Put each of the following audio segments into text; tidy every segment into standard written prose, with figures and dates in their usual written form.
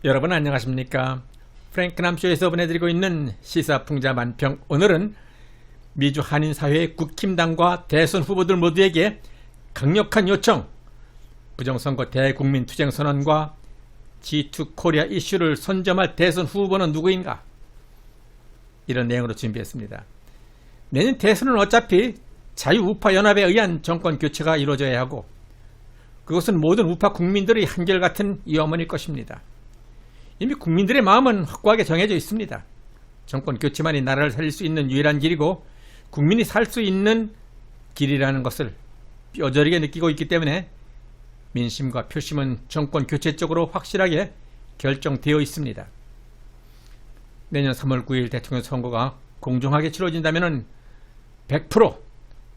여러분 안녕하십니까? 프랭크남쇼에서 보내드리고 있는 시사풍자 만평. 오늘은 미주 한인사회의 국힘당과 대선 후보들 모두에게 강력한 요청, 부정선거 대국민투쟁선언과 G2 코리아 이슈를 선점할 대선 후보는 누구인가? 이런 내용으로 준비했습니다. 내년 대선은 어차피 자유우파연합에 의한 정권 교체가 이루어져야 하고, 그것은 모든 우파 국민들의 한결같은 염원일 것입니다. 이미 국민들의 마음은 확고하게 정해져 있습니다. 정권 교체만이 나라를 살릴 수 있는 유일한 길이고 국민이 살 수 있는 길이라는 것을 뼈저리게 느끼고 있기 때문에 민심과 표심은 정권 교체 쪽으로 확실하게 결정되어 있습니다. 내년 3월 9일 대통령 선거가 공정하게 치러진다면 100%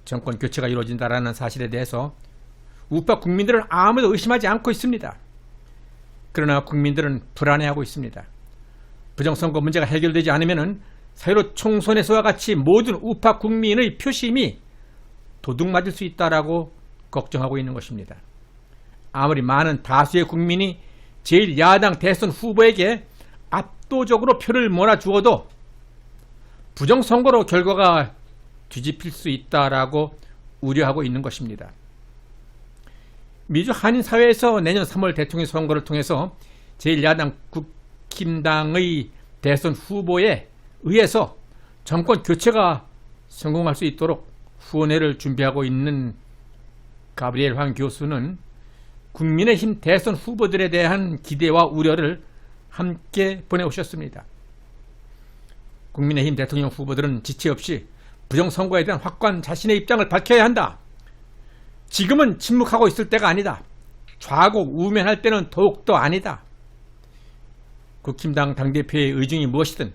정권 교체가 이루어진다는 사실에 대해서 우파 국민들은 아무도 의심하지 않고 있습니다. 그러나 국민들은 불안해하고 있습니다. 부정선거 문제가 해결되지 않으면 사회로 총선에서와 같이 모든 우파 국민의 표심이 도둑맞을 수 있다라고 걱정하고 있는 것입니다. 아무리 많은 다수의 국민이 제1야당 대선 후보에게 압도적으로 표를 몰아주어도 부정선거로 결과가 뒤집힐 수 있다라고 우려하고 있는 것입니다. 미주 한인사회에서 내년 3월 대통령 선거를 통해서 제1야당 국힘당의 대선 후보에 의해서 정권 교체가 성공할 수 있도록 후원회를 준비하고 있는 가브리엘 황 교수는 국민의힘 대선 후보들에 대한 기대와 우려를 함께 보내오셨습니다. 국민의힘 대통령 후보들은 지체 없이 부정선거에 대한 확고한 자신의 입장을 밝혀야 한다. 지금은 침묵하고 있을 때가 아니다. 좌곡 우면할 때는 더욱더 아니다. 국힘당 당대표의 의중이 무엇이든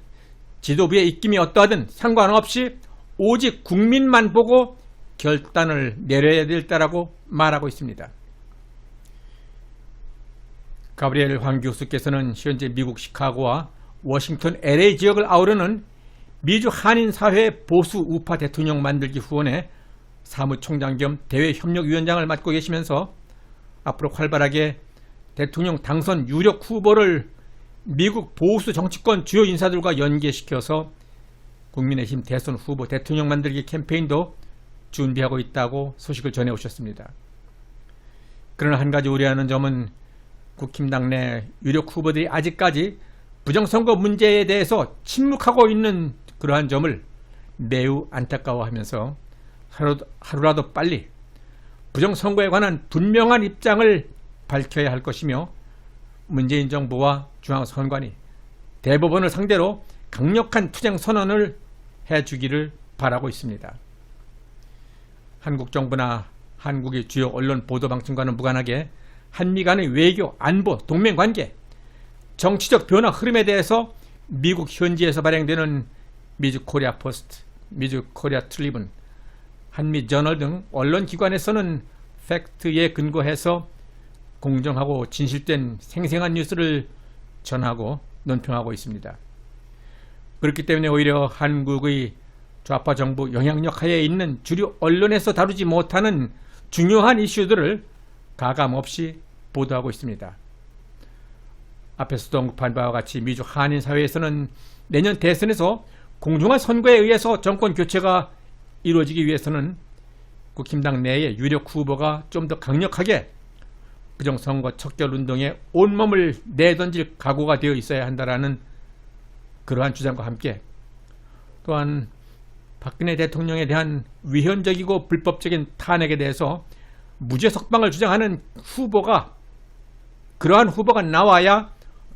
지도부의 입김이 어떠하든 상관없이 오직 국민만 보고 결단을 내려야 될 때라고 말하고 있습니다. 가브리엘 황 교수께서는 현재 미국 시카고와 워싱턴 LA 지역을 아우르는 미주 한인사회 보수 우파 대통령 만들기 후원회 사무총장 겸 대외협력위원장을 맡고 계시면서 앞으로 활발하게 대통령 당선 유력 후보를 미국 보수 정치권 주요 인사들과 연계시켜서 국민의힘 대선 후보 대통령 만들기 캠페인도 준비하고 있다고 소식을 전해오셨습니다. 그러나 한 가지 우려하는 점은 국힘당 내 유력 후보들이 아직까지 부정선거 문제에 대해서 침묵하고 있는 그러한 점을 매우 안타까워하면서 하루라도 빨리 부정선거에 관한 분명한 입장을 밝혀야 할 것이며 문재인 정부와 중앙선관위, 대법원을 상대로 강력한 투쟁 선언을 해주기를 바라고 있습니다. 한국 정부나 한국의 주요 언론 보도 방침과는 무관하게 한미 간의 외교, 안보, 동맹관계, 정치적 변화 흐름에 대해서 미국 현지에서 발행되는 미주 코리아 포스트, 미주 코리아 트리뷴, 한미 저널 등 언론기관에서는 팩트에 근거해서 공정하고 진실된 생생한 뉴스를 전하고 논평하고 있습니다. 그렇기 때문에 오히려 한국의 좌파 정부 영향력 하에 있는 주류 언론에서 다루지 못하는 중요한 이슈들을 가감없이 보도하고 있습니다. 앞에서도 언급한 바와 같이 미주 한인사회에서는 내년 대선에서 공정한 선거에 의해서 정권 교체가 이루어지기 위해서는 국힘당 내의 유력 후보가 좀 더 강력하게 부정선거 척결운동에 온몸을 내던질 각오가 되어 있어야 한다라는 그러한 주장과 함께 또한 박근혜 대통령에 대한 위헌적이고 불법적인 탄핵에 대해서 무죄 석방을 주장하는 후보가, 그러한 후보가 나와야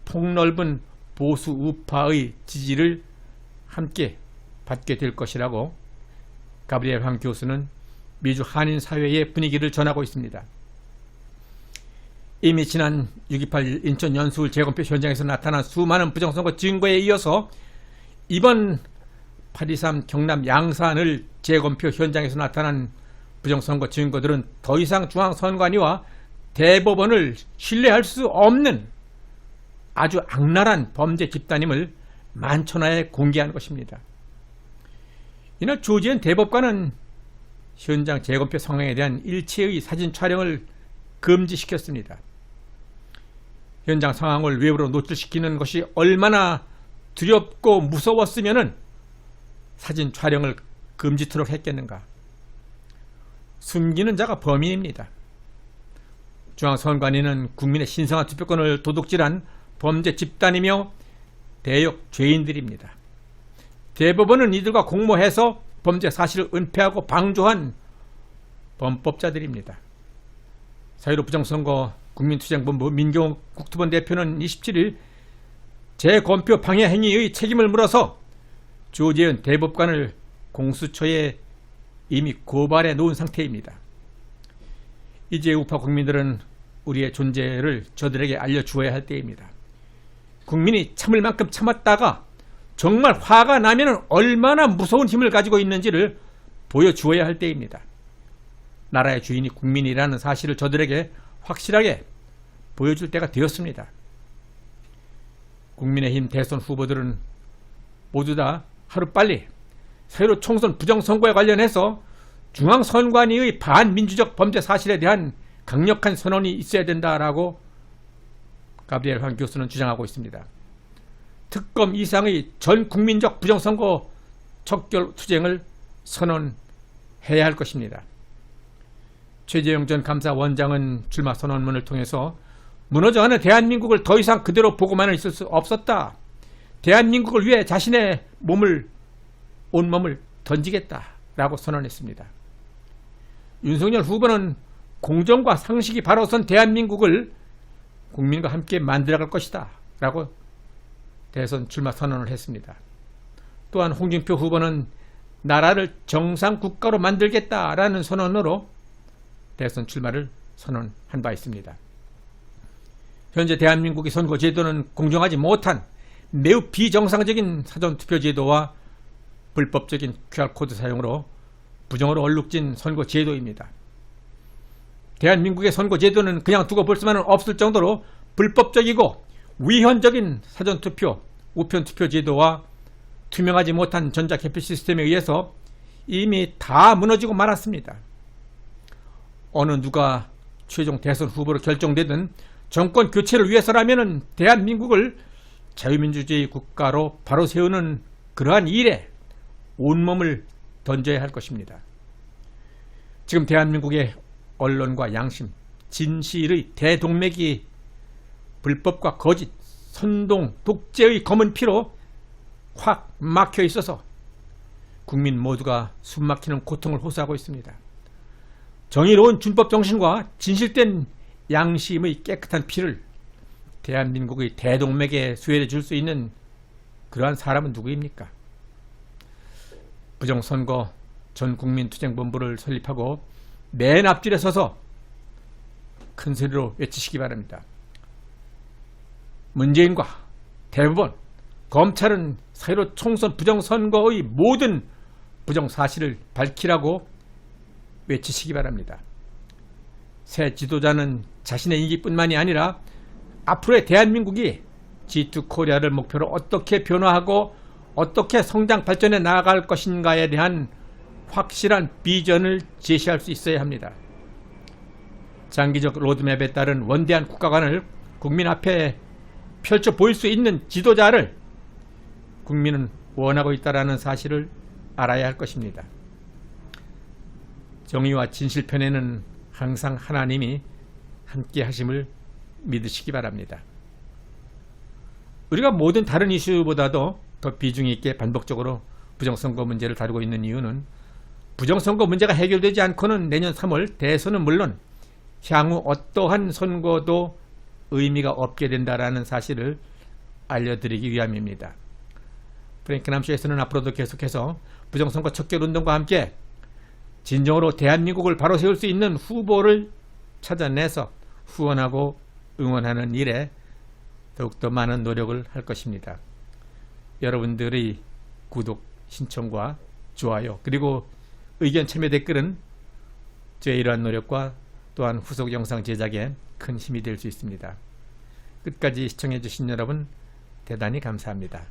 폭넓은 보수 우파의 지지를 함께 받게 될 것이라고 가브리엘 황 교수는 미주 한인사회의 분위기를 전하고 있습니다. 이미 지난 6.28 인천 연수울 재검표 현장에서 나타난 수많은 부정선거 증거에 이어서 이번 8.23 경남 양산을 재검표 현장에서 나타난 부정선거 증거들은 더 이상 중앙선관위와 대법원을 신뢰할 수 없는 아주 악랄한 범죄 집단임을 만천하에 공개한 것입니다. 이날 조지현 대법관은 현장 재검표 상황에 대한 일체의 사진 촬영을 금지시켰습니다. 현장 상황을 외부로 노출시키는 것이 얼마나 두렵고 무서웠으면 사진 촬영을 금지토록 했겠는가. 숨기는 자가 범인입니다. 중앙선관위는 국민의 신성한 투표권을 도둑질한 범죄 집단이며 대역 죄인들입니다. 대법원은 이들과 공모해서 범죄 사실을 은폐하고 방조한 범법자들입니다. 4.15 부정선거 국민투쟁본부 민경욱 국토본 대표는 27일 재검표 방해 행위의 책임을 물어서 조재현 대법관을 공수처에 이미 고발해 놓은 상태입니다. 이제 우파 국민들은 우리의 존재를 저들에게 알려주어야 할 때입니다. 국민이 참을 만큼 참았다가 정말 화가 나면 얼마나 무서운 힘을 가지고 있는지를 보여주어야 할 때입니다. 나라의 주인이 국민이라는 사실을 저들에게 확실하게 보여줄 때가 되었습니다. 국민의힘 대선 후보들은 모두 다 하루빨리 새로 총선 부정선거에 관련해서 중앙선관위의 반민주적 범죄 사실에 대한 강력한 선언이 있어야 된다라고 가브리엘 황 교수는 주장하고 있습니다. 특검 이상의 전 국민적 부정선거 척결 투쟁을 선언해야 할 것입니다. 최재형 전 감사원장은 출마 선언문을 통해서 무너져가는 대한민국을 더 이상 그대로 보고만은 있을 수 없었다. 대한민국을 위해 자신의 온몸을 던지겠다라고 선언했습니다. 윤석열 후보는 공정과 상식이 바로 선 대한민국을 국민과 함께 만들어갈 것이다 라고 대선 출마 선언을 했습니다. 또한 홍준표 후보는 나라를 정상국가로 만들겠다라는 선언으로 대선 출마를 선언한 바 있습니다. 현재 대한민국의 선거제도는 공정하지 못한 매우 비정상적인 사전투표제도와 불법적인 QR코드 사용으로 부정으로 얼룩진 선거제도입니다. 대한민국의 선거제도는 그냥 두고 볼 수만은 없을 정도로 불법적이고 위헌적인 사전투표, 우편투표 제도와 투명하지 못한 전자개표 시스템에 의해서 이미 다 무너지고 말았습니다. 어느 누가 최종 대선 후보로 결정되든 정권 교체를 위해서라면 대한민국을 자유민주주의 국가로 바로 세우는 그러한 일에 온몸을 던져야 할 것입니다. 지금 대한민국의 언론과 양심, 진실의 대동맥이 불법과 거짓, 선동, 독재의 검은 피로 확 막혀 있어서 국민 모두가 숨막히는 고통을 호소하고 있습니다. 정의로운 준법 정신과 진실된 양심의 깨끗한 피를 대한민국의 대동맥에 수혈해 줄 수 있는 그러한 사람은 누구입니까? 부정선거 전국민투쟁본부를 설립하고 맨 앞줄에 서서 큰 소리로 외치시기 바랍니다. 문재인과 대법원, 검찰은 4.15 총선 부정선거의 모든 부정사실을 밝히라고 외치시기 바랍니다. 새 지도자는 자신의 임기뿐만이 아니라 앞으로의 대한민국이 G2코리아를 목표로 어떻게 변화하고 어떻게 성장 발전해 나아갈 것인가에 대한 확실한 비전을 제시할 수 있어야 합니다. 장기적 로드맵에 따른 원대한 국가관을 국민 앞에 펼쳐 보일 수 있는 지도자를 국민은 원하고 있다는 사실을 알아야 할 것입니다. 정의와 진실 편에는 항상 하나님이 함께 하심을 믿으시기 바랍니다. 우리가 모든 다른 이슈보다도 더 비중 있게 반복적으로 부정선거 문제를 다루고 있는 이유는 부정선거 문제가 해결되지 않고는 내년 3월 대선은 물론 향후 어떠한 선거도 의미가 없게 된다는 사실을 알려드리기 위함입니다. 프랭크남쇼에서는 앞으로도 계속해서 부정선거 척결운동과 함께 진정으로 대한민국을 바로 세울 수 있는 후보를 찾아내서 후원하고 응원하는 일에 더욱더 많은 노력을 할 것입니다. 여러분들의 구독, 신청과 좋아요 그리고 의견 참여 댓글은 저의 이러한 노력과 또한 후속 영상 제작에 큰 힘이 될 수 있습니다. 끝까지 시청해 주신 여러분 대단히 감사합니다.